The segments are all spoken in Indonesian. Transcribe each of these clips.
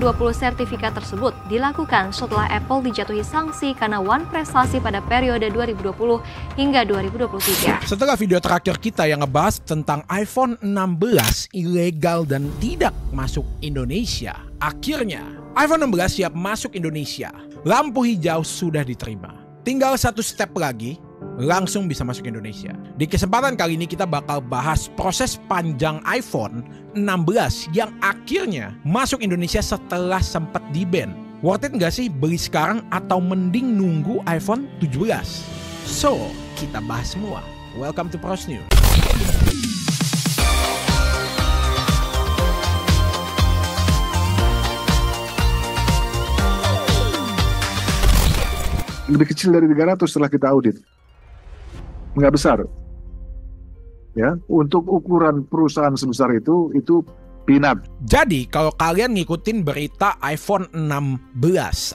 20 sertifikat tersebut dilakukan setelah Apple dijatuhi sanksi karena One prestasi pada periode 2020 hingga 2023. Setelah video terakhir kita yang ngebahas tentang iPhone 16 ilegal dan tidak masuk Indonesia, akhirnya iPhone 16 siap masuk Indonesia. Lampu hijau sudah diterima. Tinggal satu step lagi, langsung bisa masuk Indonesia. Di kesempatan kali ini kita bakal bahas proses panjang iPhone 16 yang akhirnya masuk Indonesia setelah sempat di-ban. Worth it nggak sih beli sekarang atau mending nunggu iPhone 17? So, kita bahas semua. Welcome to Pros News. Lebih kecil dari 300 setelah kita audit. Nggak besar. Ya, untuk ukuran perusahaan sebesar itu peanut. Jadi kalau kalian ngikutin berita iPhone 16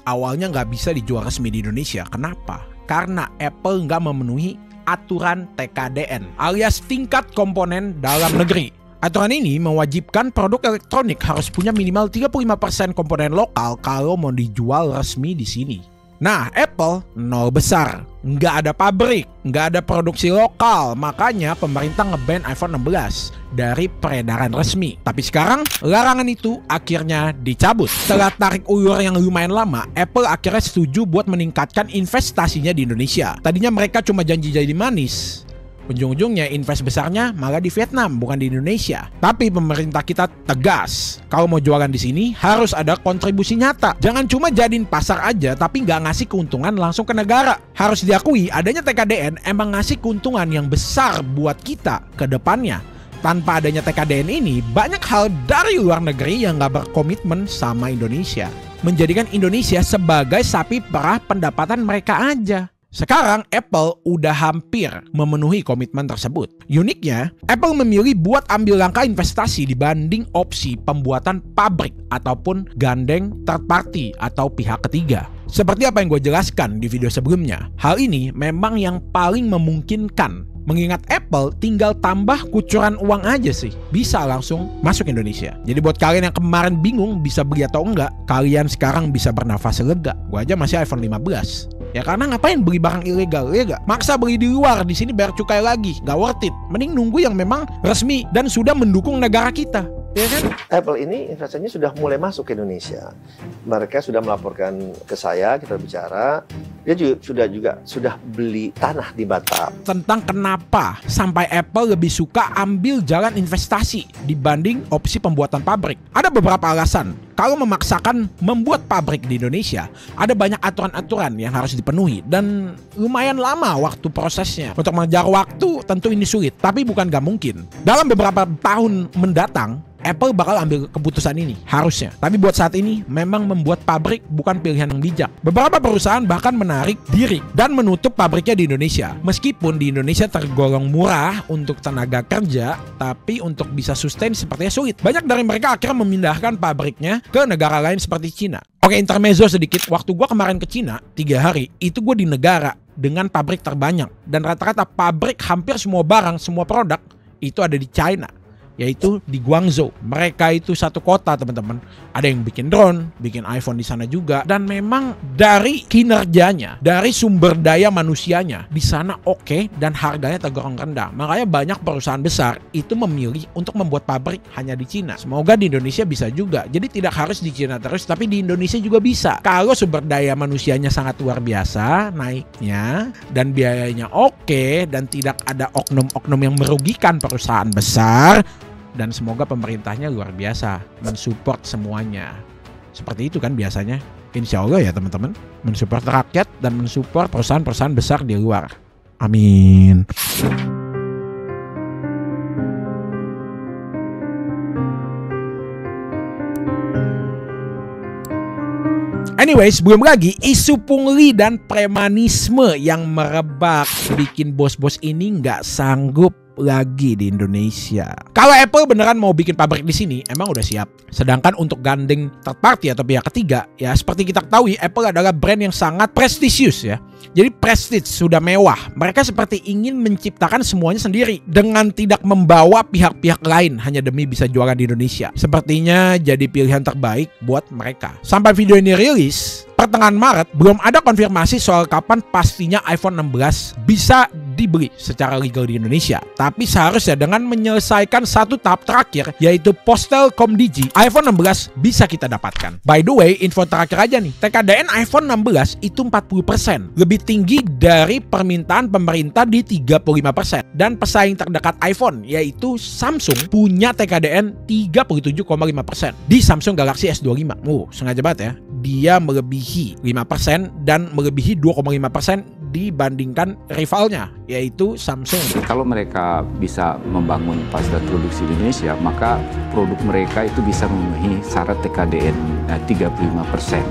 awalnya nggak bisa dijual resmi di Indonesia. Kenapa? Karena Apple nggak memenuhi aturan TKDN alias tingkat komponen dalam negeri. Aturan ini mewajibkan produk elektronik harus punya minimal 35% komponen lokal kalau mau dijual resmi di sini. Nah, Apple nol besar, nggak ada pabrik, nggak ada produksi lokal, makanya pemerintah nge-ban iPhone 16 dari peredaran resmi. Tapi sekarang larangan itu akhirnya dicabut. Setelah tarik ulur yang lumayan lama, Apple akhirnya setuju buat meningkatkan investasinya di Indonesia. Tadinya mereka cuma janji-janji manis. Ujung-ujungnya invest besarnya malah di Vietnam, bukan di Indonesia. Tapi pemerintah kita tegas, kalau mau jualan di sini harus ada kontribusi nyata. Jangan cuma jadiin pasar aja tapi nggak ngasih keuntungan langsung ke negara. Harus diakui adanya TKDN emang ngasih keuntungan yang besar buat kita ke depannya. Tanpa adanya TKDN ini, banyak hal dari luar negeri yang nggak berkomitmen sama Indonesia. Menjadikan Indonesia sebagai sapi perah pendapatan mereka aja. Sekarang Apple udah hampir memenuhi komitmen tersebut. Uniknya, Apple memilih buat ambil langkah investasi dibanding opsi pembuatan pabrik ataupun gandeng third party atau pihak ketiga. Seperti apa yang gue jelaskan di video sebelumnya, hal ini memang yang paling memungkinkan. Mengingat Apple tinggal tambah kucuran uang aja sih, bisa langsung masuk Indonesia. Jadi buat kalian yang kemarin bingung bisa beli atau enggak, kalian sekarang bisa bernafas lega. Gue aja masih iPhone 15. Ya karena ngapain beli barang ilegal, ya gak? Maksa beli di luar, di sini bayar cukai lagi, gak worth it. Mending nunggu yang memang resmi dan sudah mendukung negara kita. Ya kan? Apple ini investasinya sudah mulai masuk ke Indonesia. Mereka sudah melaporkan ke saya, kita bicara. Dia sudah beli tanah di Batam. Tentang kenapa sampai Apple lebih suka ambil jalan investasi dibanding opsi pembuatan pabrik. Ada beberapa alasan. Kalau memaksakan membuat pabrik di Indonesia, ada banyak aturan-aturan yang harus dipenuhi dan lumayan lama waktu prosesnya. Untuk mengejar waktu tentu ini sulit, tapi bukan gak mungkin. Dalam beberapa tahun mendatang, Apple bakal ambil keputusan ini, harusnya. Tapi buat saat ini, memang membuat pabrik bukan pilihan yang bijak. Beberapa perusahaan bahkan menarik diri dan menutup pabriknya di Indonesia. Meskipun di Indonesia tergolong murah untuk tenaga kerja, tapi untuk bisa sustain sepertinya sulit. Banyak dari mereka akhirnya memindahkan pabriknya ke negara lain seperti Cina. Oke, intermezzo sedikit. Waktu gue kemarin ke Cina, 3 hari, itu gue di negara dengan pabrik terbanyak. Dan rata-rata pabrik hampir semua barang, semua produk, itu ada di China. Yaitu di Guangzhou. Mereka itu satu kota, teman-teman. Ada yang bikin drone, bikin iPhone di sana juga. Dan memang dari kinerjanya, dari sumber daya manusianya, di sana oke dan harganya tergolong rendah. Makanya banyak perusahaan besar itu memilih untuk membuat pabrik hanya di Cina. Semoga di Indonesia bisa juga. Jadi tidak harus di Cina terus, tapi di Indonesia juga bisa. Kalau sumber daya manusianya sangat luar biasa naiknya, dan biayanya oke, dan tidak ada oknum-oknum yang merugikan perusahaan besar, dan semoga pemerintahnya luar biasa mensupport semuanya. Seperti itu kan biasanya. Insya Allah ya teman-teman. Mensupport rakyat dan mensupport perusahaan-perusahaan besar di luar. Amin. Anyway, sebelum lagi, isu pungli dan premanisme yang merebak bikin bos-bos ini nggak sanggup lagi di Indonesia. Kalau Apple beneran mau bikin pabrik di sini, emang udah siap. Sedangkan untuk gandeng third party atau pihak ketiga, ya seperti kita ketahui, Apple adalah brand yang sangat prestisius ya. Jadi prestige, sudah mewah. Mereka seperti ingin menciptakan semuanya sendiri dengan tidak membawa pihak-pihak lain hanya demi bisa jualan di Indonesia. Sepertinya jadi pilihan terbaik buat mereka. Sampai video ini rilis pertengahan Maret, belum ada konfirmasi soal kapan pastinya iPhone 16 bisa dibeli secara legal di Indonesia. Tapi seharusnya dengan menyelesaikan satu tahap terakhir, yaitu Postel Komdigi, iPhone 16 bisa kita dapatkan. By the way, info terakhir aja nih, TKDN iPhone 16 itu 40%, lebih tinggi dari permintaan pemerintah di 35%. Dan pesaing terdekat iPhone, yaitu Samsung, punya TKDN 37,5% di Samsung Galaxy S25. Sengaja banget ya. Dia melebihi 5% dan melebihi 2,5% dibandingkan rivalnya, yaitu Samsung. Kalau mereka bisa membangun fasilitas produksi di Indonesia, maka produk mereka itu bisa memenuhi syarat TKDN 35%.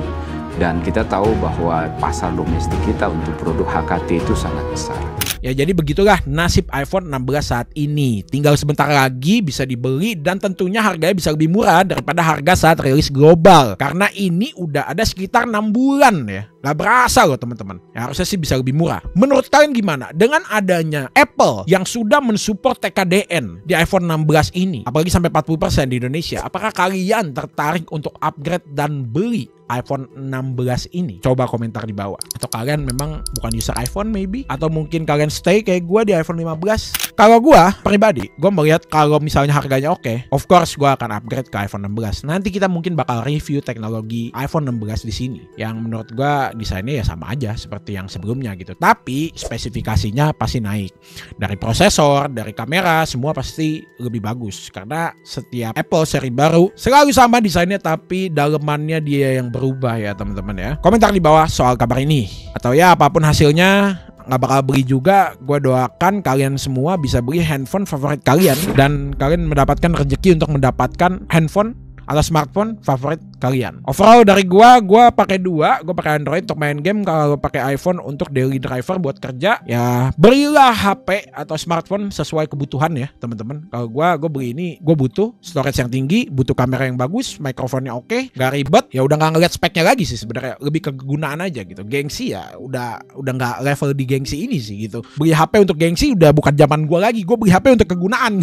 Dan kita tahu bahwa pasar domestik kita untuk produk HKT itu sangat besar. Ya jadi begitulah nasib iPhone 16 saat ini. Tinggal sebentar lagi bisa dibeli dan tentunya harganya bisa lebih murah daripada harga saat rilis global. Karena ini udah ada sekitar 6 bulan ya. Gak berasa loh teman-teman. Ya, harusnya sih bisa lebih murah. Menurut kalian gimana? Dengan adanya Apple yang sudah mensupport TKDN di iPhone 16 ini, apalagi sampai 40% di Indonesia, apakah kalian tertarik untuk upgrade dan beli iPhone 16 ini? Coba komentar di bawah. Atau kalian memang bukan user iPhone maybe? Atau mungkin kalian stay kayak gue di iPhone 15? Kalau gue pribadi, gue melihat kalau misalnya harganya oke, of course gue akan upgrade ke iPhone 16. Nanti kita mungkin bakal review teknologi iPhone 16 di sini. Yang menurut gue desainnya ya sama aja seperti yang sebelumnya gitu. Tapi spesifikasinya pasti naik. Dari prosesor, dari kamera, semua pasti lebih bagus. Karena setiap Apple seri baru selalu sama desainnya tapi dalemannya dia yang berubah ya teman-teman ya. Komentar di bawah soal kabar ini. Atau ya apapun hasilnya, nggak bakal beli juga. Gue doakan kalian semua bisa beli handphone favorit kalian dan kalian mendapatkan rezeki untuk mendapatkan handphone atau smartphone favorit kalian. Overall dari gua pakai dua, gua pakai Android untuk main game, kalau pakai iPhone untuk daily driver buat kerja. Ya belilah HP atau smartphone sesuai kebutuhan ya teman-teman. Kalau gua beli ini, gua butuh storage yang tinggi, butuh kamera yang bagus, mikrofonnya oke, gak ribet. Ya udah nggak ngeliat speknya lagi sih sebenarnya, lebih ke kegunaan aja gitu. Gengsi ya udah nggak level di gengsi ini sih gitu. Beli HP untuk gengsi udah bukan zaman gua lagi. Gua beli HP untuk kegunaan.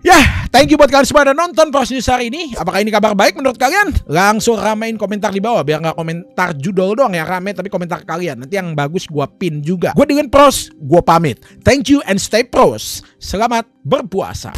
Ya, thank you buat kalian semua udah nonton Pros News hari ini. Apakah ini kabar baik menurut kalian? Langsung ramein komentar di bawah biar nggak komentar judul doang ya rame, tapi komentar kalian. Nanti yang bagus gua pin juga. Gua dengan Pros, gua pamit. Thank you and stay pros. Selamat berpuasa.